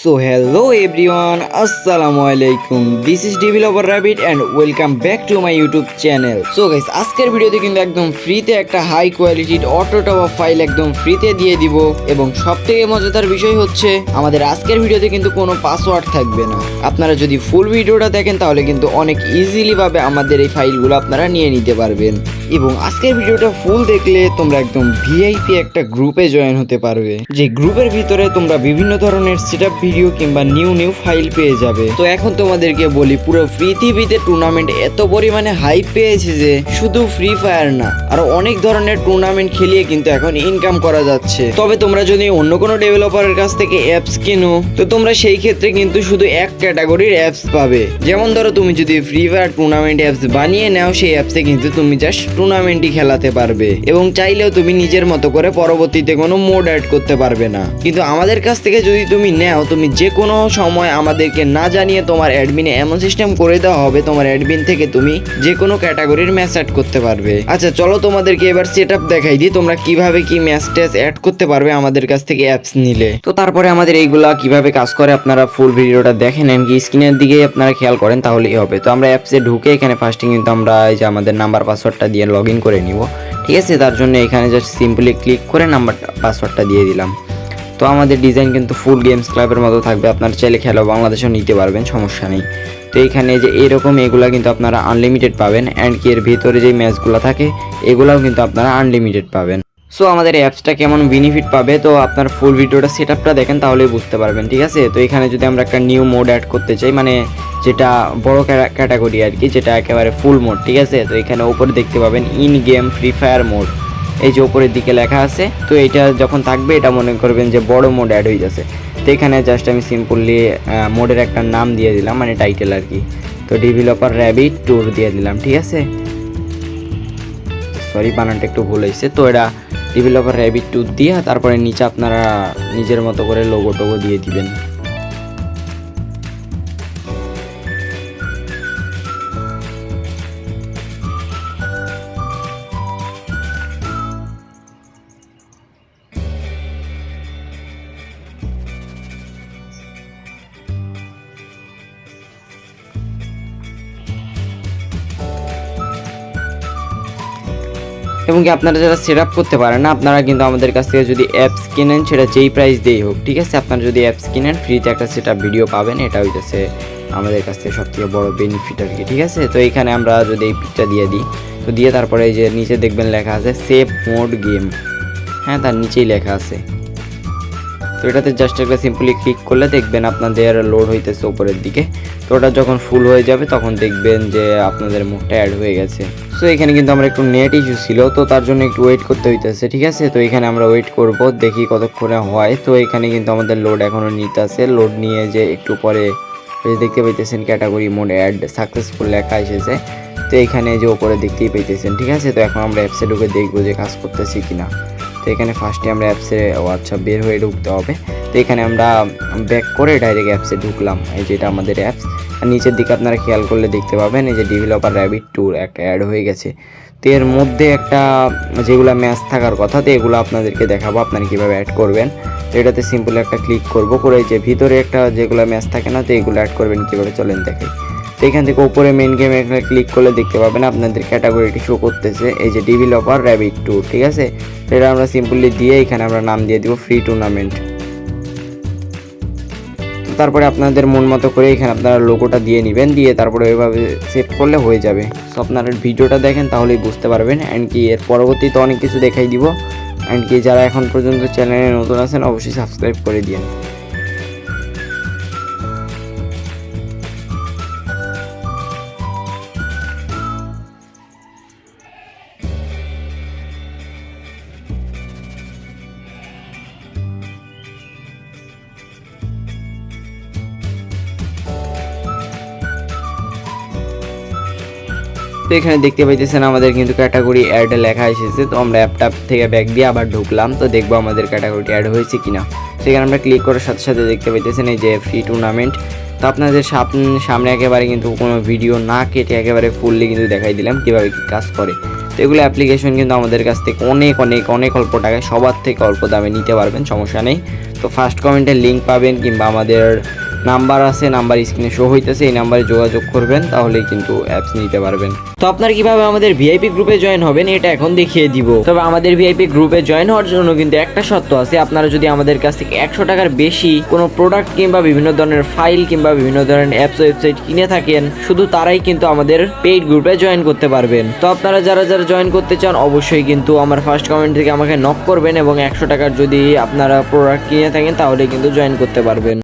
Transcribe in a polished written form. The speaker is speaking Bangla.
So hello everyone, Assalamu alaikum. This is Developer Rabbit and welcome back to my YouTube channel. So guys, আজকের ভিডিওতে কিন্তু একদম ফ্রিতে একটা হাই কোয়ালিটির অটো টপ আপ ফাইল একদম ফ্রিতে দিয়ে দিব এবং সবথেকে মজাদার বিষয় হচ্ছে আমাদের আজকের ভিডিওতে কিন্তু কোনো পাসওয়ার্ড থাকবে না। আপনারা যদি ফুল ভিডিওটা দেখেন তাহলে কিন্তু অনেক ইজিলি ভাবে আমাদের এই ফাইলগুলো আপনারা নিয়ে নিতে পারবেন এবং আজকের ভিডিওটা ফুল দেখলে তোমরা একদম ভিআইপি একটা গ্রুপে জয়েন হতে পারবে, যে গ্রুপের ভিতরে তোমরা বিভিন্ন ধরনের সেটআপ ভিডিও কিংবা নিউ ফাইল পেয়ে যাবে। তো এখন তোমাদেরকে বলি, পুরো পৃথিবীতে টুর্নামেন্ট এত পরিমাণে হাইপ পেয়েছে যে শুধু ফ্রি ফায়ার না, আরো অনেক ধরনের টুর্নামেন্ট খেলিয়ে কিন্তু এখন ইনকাম করা যাচ্ছে। তবে তোমরা যদি অন্য কোনো ডেভেলপারের কাছ থেকে অ্যাপস কেনো তো তোমরা সেই ক্ষেত্রে কিন্তু শুধু এক ক্যাটাগরির অ্যাপস পাবে। যেমন ধরো তুমি যদি ফ্রি ফায়ার টুর্নামেন্ট অ্যাপস বানিয়ে নাও, সেই অ্যাপসে কিন্তু তুমি জাস্ট টুর্নামেন্টই খেলাতে পারবে এবং চাইলেও তুমি নিজের মতো করে পরবর্তীতে কোনো মোড অ্যাড করতে পারবে না। কিন্তু আমাদের কাছ থেকে যদি তুমি নাও, তুমি যে কোনো সময় আমাদেরকে না জানিয়ে তোমার অ্যাডমিনে এমন সিস্টেম করে দেওয়া হবে, তোমার অ্যাডমিন থেকে তুমি যে কোনো ক্যাটাগরির ম্যাচ অ্যাড করতে পারবে। আচ্ছা চলো তোমাদেরকে এবার সেটআপ দেখাই দিই, তোমরা কিভাবে কি ম্যাচ ট্যাচ অ্যাড করতে পারবে আমাদের কাছ থেকে অ্যাপস নিলে। তো তারপরে আমাদের এইগুলা কিভাবে কাজ করে আপনারা ফুল ভিডিওটা দেখেন, এমনকি স্ক্রিনের দিকে আপনারা খেয়াল করেন তাহলেই হবে। তো আমরা অ্যাপসে ঢুকে এখানে ফার্স্টে কিন্তু আমরা এই যে আমাদের নাম্বার পাসওয়ার্ডটা দিয়ে লগ ইন করে নিব, ঠিক আছে। তার জন্য এখানে জাস্ট সিম্পলি ক্লিক করে নাম্বার পাসওয়ার্ডটা দিয়ে দিলাম। তো আমাদের ডিজাইন কিন্তু ফুল গেমস ক্লাবের মতো থাকবে, আপনারা চাইলে খেলা বাংলাদেশেও নিতে পারবেন, সমস্যা নেই। তো এইখানে যে এরকম এগুলা কিন্তু আপনারা আনলিমিটেড পাবেন, অ্যান্ড কি এর ভিতরে যে ম্যাচগুলো থাকে এগুলাও কিন্তু আপনারা আনলিমিটেড পাবেন। সো আমাদের অ্যাপসটা কেমন বেনিফিট পাবে, তো আপনার ফুল ভিডিওটা সেটআপটা দেখেন তাহলেই বুঝতে পারবেন, ঠিক আছে। তো এখানে যদি আমরা একটা নিউ মোড অ্যাড করতে চাই, মানে যেটা বড় ক্যাটাগরি আর কি, যেটা একেবারে ফুল মোড, ঠিক আছে। তো এখানে উপরে দেখতে পাবেন in game free fire mode, এই যে উপরের দিকে লেখা আছে। তো এটা যখন থাকবে এটা মনে করবেন যে বড় মোড অ্যাড হয়ে যাচ্ছে। তো এখানে জাস্ট আমি সিম্পলি মোডের একটা নাম দিয়ে দিলাম, মানে টাইটেল আর কি। তো ডেভেলপার র্যাবিট ট্যুর দিয়ে দিলাম, ঠিক আছে। সরি বানানটা একটু ভুল হয়েছে। তো এটা ডেভেলপার র্যাবিট ট্যুর দিয়ে তারপরে নিচে আপনারা নিজের মতো করে লোগো টোগো দিয়ে দিবেন। এবং কি আপনারা যারা সেট আপ করতে পারেন না, আপনারা কিন্তু আমাদের কাছ থেকে যদি অ্যাপস কিনেন সেটা যেই প্রাইস দিয়েই হোক, ঠিক আছে। আপনারা যদি অ্যাপস কিনেন ফ্রিতে একটা সেট আপ ভিডিও পাবেন, এটা হইতেছে আমাদের কাছ থেকে সবথেকে বড় বেনিফিট আর কি, ঠিক আছে। তো এইখানে আমরা যদি এই পিকটা দিয়ে দিই, তো দিয়ে তারপরে এই যে নিচে দেখবেন লেখা আছে সেভ মোড গেম, হ্যাঁ তার নিচেই লেখা আছে। তো এটাতে জাস্ট একটা সিম্পলি ক্লিক করলে দেখবেন আপনাদের লোড হইতেছে উপরের দিকে। তো ওটা যখন ফুল হয়ে যাবে তখন দেখবেন যে আপনাদের মুখটা অ্যাড হয়ে গেছে। সো এখানে কিন্তু আমরা একটু নেট ইস্যু ছিল, তো তার জন্য একটু ওয়েট করতে হইতেছে, ঠিক আছে। তো এখানে আমরা ওয়েট করব, দেখি কতক্ষণে হয়। তো এখানে কিন্তু আমাদের লোড এখনও নিতে আছে, লোড নিয়ে যে একটু পরে দেখতে পাইতেছেন ক্যাটাগরি মোড অ্যাড সাকসেসফুল লেখা এসেছে। তো এখানে যে উপরে দেখতেই পাইতেছেন, ঠিক আছে। তো এখন আমরা অ্যাপসে ঢুকে দেখবো যে কাজ করতেছি কিনা। তো এখানে ফার্স্টে আমরা অ্যাপসে আচ্ছা বের হয়ে ঢুকতে হবে। তো এখানে আমরা ব্যাক করে ডাইরেক্ট অ্যাপসে ঢুকলাম, এই যেটা আমাদের অ্যাপস। আর নিচের দিকে আপনারা খেয়াল করলে দেখতে পাবেন এই যে ডেভেলপার র্যাবিট ট্যুর একটা অ্যাড হয়ে গেছে। তো এর মধ্যে একটা যেগুলো ম্যাচ থাকার কথা, তো এগুলো আপনাদেরকে দেখাবো আপনারা কীভাবে অ্যাড করবেন। তো এটাতে সিম্পল একটা ক্লিক করব, করে যে ভিতরে একটা যেগুলো ম্যাচ থাকে না, তো এগুলো অ্যাড করবেন কীভাবে চলেন দেখাই। তো এখান থেকে উপরে মেন গেমে একটা ক্লিক করলে দেখতে পাবেন আপনাদের ক্যাটাগরিটি শো করতেছে, এই যে ডেভেলপার র্যাবিট ট্যুর, ঠিক আছে। তো এটা আমরা সিম্পলি দিয়ে এখানে আমরা নাম দিয়ে দিব ফ্রি টুর্নামেন্ট। তো তারপরে আপনাদের মন মতো করে এখানে আপনারা লোগোটা দিয়ে নেবেন, দিয়ে তারপরে ওইভাবে সেভ করলে হয়ে যাবে। সো আপনারা ভিডিওটা দেখেন তাহলেই বুঝতে পারবেন। অ্যান্ড কি এর পরবর্তীতে অনেক কিছু দেখাই দিব। অ্যান্ড কি যারা এখন পর্যন্ত চ্যানেলে নতুন আছেন অবশ্যই সাবস্ক্রাইব করে দিন। তো এখানে দেখতে পাইতেছেন আমাদের কিন্তু ক্যাটাগরি অ্যাড লেখা এসেছে। তো আমরা অ্যাপটা থেকে ব্যাক দিয়ে আবার ঢুকলাম, তো দেখবো আমাদের ক্যাটাগরিটি অ্যাড হয়েছে কিনা। সেখানে আমরা ক্লিক করার সাথে সাথে দেখতে পাইতেছেন এই যে ফ্রি টুর্নামেন্ট। তো আপনাদের সামনে একেবারে কিন্তু কোনো ভিডিও না কেটে একেবারে ফুললি কিন্তু দেখাই দিলাম কীভাবে কী কাজ করে। তো এগুলো অ্যাপ্লিকেশন কিন্তু আমাদের কাছ থেকে অনেক অল্প টাকায় সবার থেকে অল্প দামে নিতে পারবেন, সমস্যা নেই। তো তো ফার্স্ট কমেন্টের লিঙ্ক পাবেন কিংবা আমাদের নাম্বার আছে, নাম্বার স্ক্রিনে শো হইতেছে, এই নাম্বারে যোগাযোগ করবেন তাহলেই কিন্তু অ্যাপস নিতে পারবেন। তো আপনারা কিভাবে আমাদের ভিআইপি গ্রুপে জয়েন হবেন এটা এখন দেখিয়ে দিব। তবে আমাদের ভিআইপি গ্রুপে জয়েন হওয়ার জন্য কিন্তু একটা শর্ত আছে, আপনারা যদি আমাদের কাছ থেকে 100 টাকার বেশি কোনো প্রোডাক্ট কিংবা বিভিন্ন ধরনের ফাইল কিংবা বিভিন্ন ধরনের অ্যাপস ওয়েবসাইট কিনে থাকেন, শুধু তারাই কিন্তু আমাদের পেইড গ্রুপে জয়েন করতে পারবেন। তো আপনারা যারা যারা জয়েন করতে চান অবশ্যই কিন্তু আমার ফার্স্ট কমেন্ট থেকে আমাকে নক করবেন এবং 100 টাকার যদি আপনারা প্রোডাক্ট কিনে থাকেন তাহলে কিন্তু জয়েন করতে পারবেন।